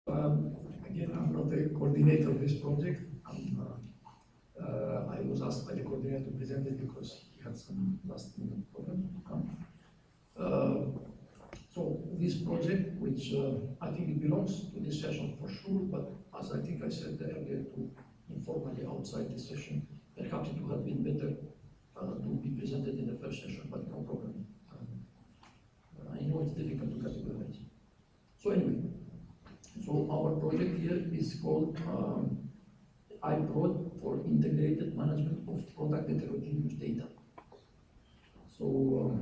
Again, I'm not the coordinator of this project. I was asked by the coordinator to present it because he had some last-minute problem to come. So this project, which I think it belongs to this session for sure, but as I think I said earlier, to informally outside this session, perhaps it would have been better to be presented in the first session, but no problem. I know it's difficult to categorize. So anyway, so our project here is called iProd for integrated management of product heterogeneous data. So,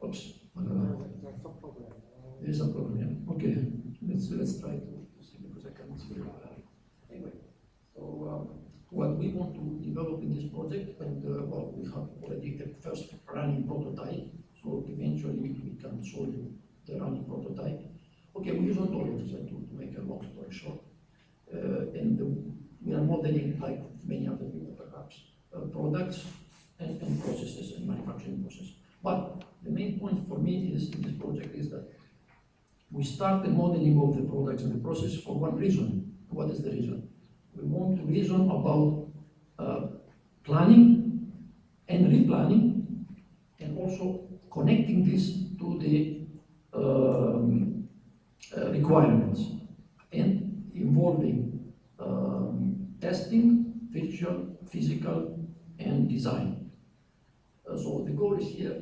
oops, there's a problem, yeah. Okay, let's try to see because I cannot see. Anyway, so what we want to develop in this project, and well, we have already the first running prototype. So eventually we can show you the running prototype. Okay, we use ontologies to make a long story short. And we are modeling, like many other people perhaps, products and processes and manufacturing processes. But the main point for me is in this project is that we start the modeling of the products and the process for one reason. What is the reason? We want to reason about planning and replanning, and also connecting this to the requirements, and involving testing, virtual, physical, and design. So the goal is here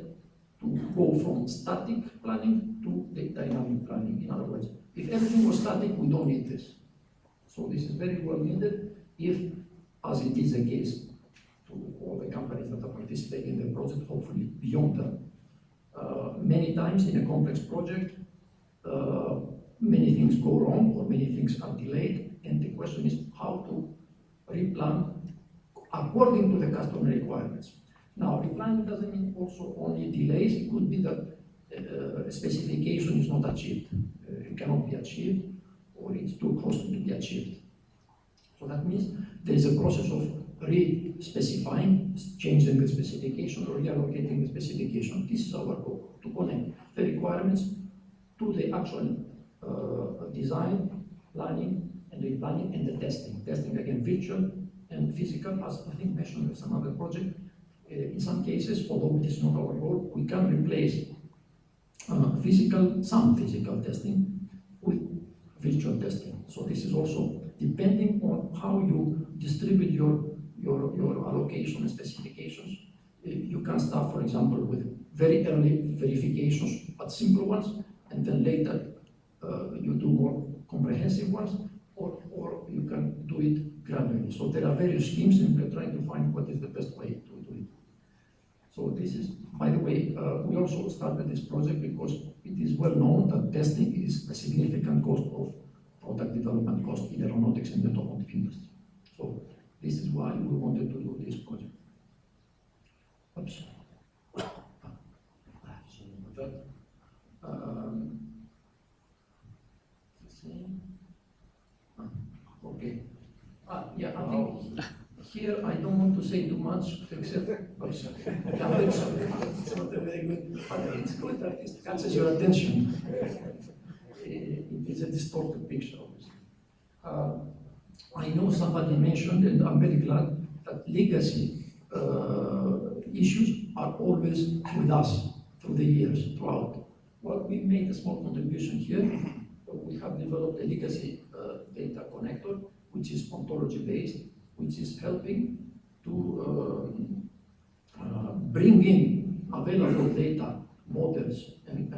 to go from static planning to the dynamic planning. In other words, if everything was static, we don't need this. So this is very well needed if, as it is the case to all the companies that are participating in the project, hopefully beyond that. Many times in a complex project, many things go wrong or many things are delayed, and the question is how to replan according to the customer requirements. Now, replanning doesn't mean also only delays. It could be that a specification is not achieved. It cannot be achieved, or it's too costly to be achieved. So that means there is a process of re-specifying, changing the specification or reallocating the specification. This is our goal, to connect the requirements to the actual design, planning, and replanning, and the testing. Testing again, virtual and physical, as I think mentioned in some other project. In some cases, although this is not our goal, we can replace some physical testing with virtual testing. So this is also depending on how you distribute your allocation and specifications. You can start, for example, with very early verifications, but simple ones, and then later you do more comprehensive ones, or you can do it gradually. So there are various schemes, and we're trying to find what is the best way to do it. So this is, by the way, we also started this project because it is well known that testing is a significant cost of product development cost in aeronautics and the automotive industry. So this is why we wanted to do this project. Oops. Okay. Yeah, I think here I don't want to say too much, except it's not a very good, but it's good that it catches your attention. It is a distorted picture, obviously. I know somebody mentioned, and I'm very glad, that legacy issues are always with us through the years, throughout. Well, we made a small contribution here. We have developed a legacy data connector, which is ontology-based, which is helping to bring in available data models and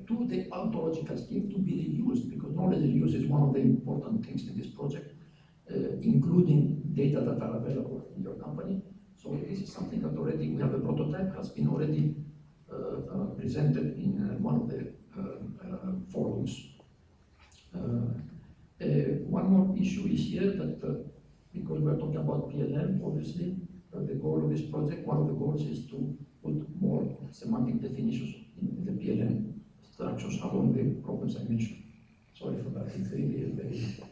to the ontological scheme to be reused, because knowledge reuse is one of the important things in this project, including data that are available in your company. So this is something that already we have a prototype, has been already presented in one of the forums. One more issue is here that because we're talking about PLM, obviously, the goal of this project, one of the goals is to put more semantic definitions in the PLM structures along the problems I mentioned. Sorry for that, it's really very...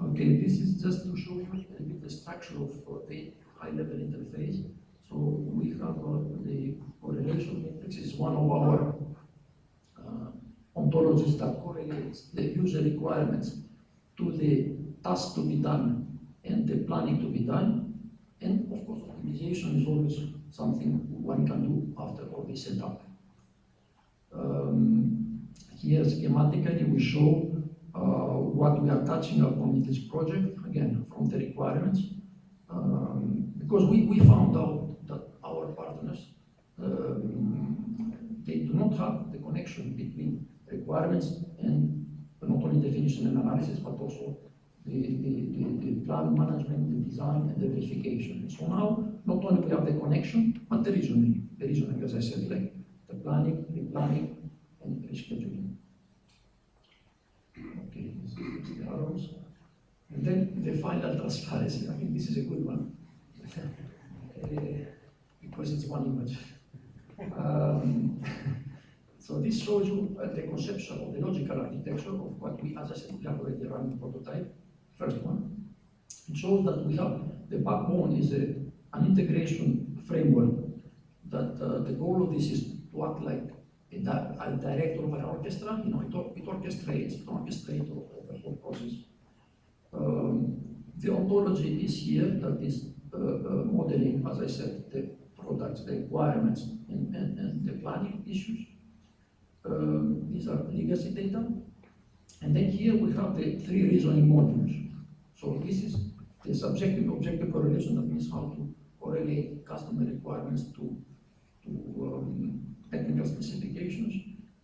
Okay, this is just to show you a little bit the structure of the high-level interface. So we have the correlation matrix is one of our ontologies that correlate correlates the user requirements to the task to be done and the planning to be done. And of course, optimization is always something one can do after all this setup. Here schematically we show what we are touching upon in this project, again, from the requirements. Because we found out that our partners, they do not have the connection between requirements and not only definition and analysis, but also the plan management, the design, and the verification. So now, not only we have the connection, but the reasoning, as I said, like the planning, replanning, and rescheduling. Okay, this is the arrows. And then the final transparency. I think this is a good one because it's one image. So this shows you the conception of the logical architecture of what we, as I said, we have already run the prototype. First one. It shows that we have the backbone is an integration framework. That the goal of this is to act like a director of an orchestra. You know, it orchestrates, an orchestrator of the whole process. The ontology is here, that is modeling, as I said, the products, the requirements, and the planning issues. These are legacy data. And then here we have the three reasoning modules. So this is the subjective-objective correlation, that means how to correlate customer requirements to technical specifications.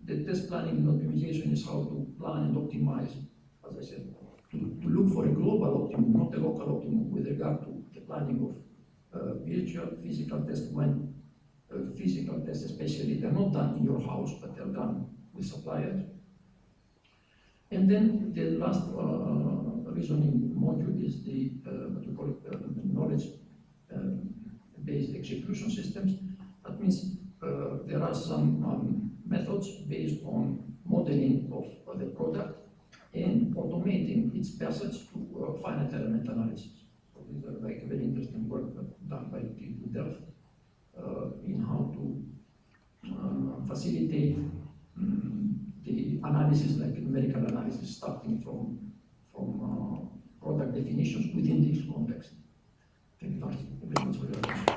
The test planning and optimization is how to plan and optimize, as I said, to look for a global optimum, not a local optimum, with regard to the planning of virtual physical tests, when physical tests especially, they're not done in your house, but they're done with suppliers. And then the last reasoning module is the what we call it, knowledge-based execution systems. That means there are some methods based on modeling of the product and automating its passage to finite element analysis. So these are like very interesting work done by Delft in how to facilitate the analysis, like numerical analysis, starting from product definitions within this context. Thank you very much for your attention.